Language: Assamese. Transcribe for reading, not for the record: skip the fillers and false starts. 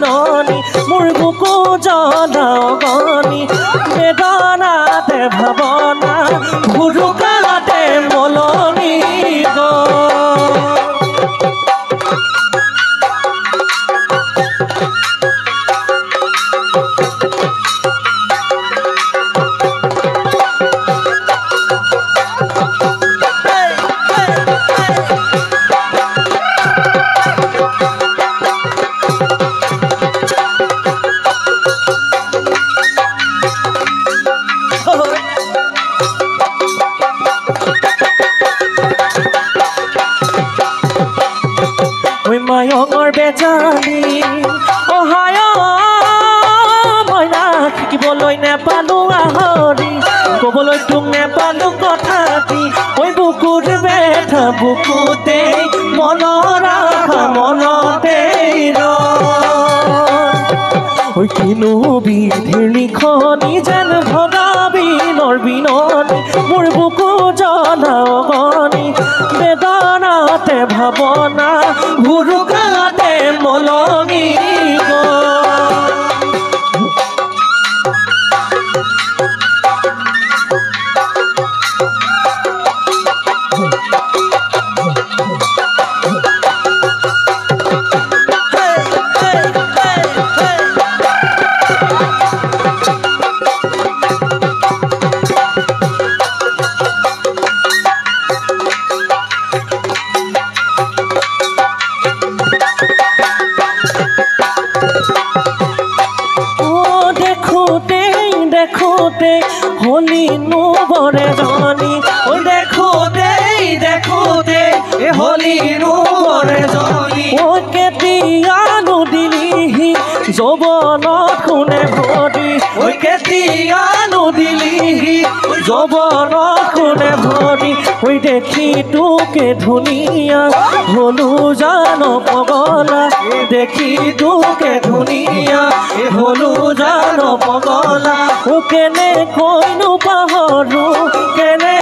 বিননি মোৰ বুকু জ্বলা অগনি বেদনাতে ভাৱনা ভুৰুকাতে মলনি মায়ঙৰ বেজালি অহায় মইনা শিকিবলৈ নেপালো আহৰি ক'বলৈ তোক নেপালো কথাটি ঐ বুকুৰ বেঠা বুকুতে মনৰ আশা মনতে ঐ কিনো বিধিৰ লিখনি যেন ভগা বিনৰ বিননি মোৰ বুকু জ্বলা অগনি বেদনাতে ভাৱনা ভুৰুকাতে মলনি হলি নুবৰে জনি ঐ দেখোতে হলি নুবৰে জনি ঐ কেতিয়া নুদিলিহি যৌৱনত কোনে ভৰি ঐ কেতিয়া নুদিলিহি যৌৱনত কোনে ভৰি ঐ দেখি তোকে ধুনীয়া হলো জান পগলা দেখি তোকে ধুনীয়া হলো জান পগলা ও কেনে কৈনো পাহৰো কেনে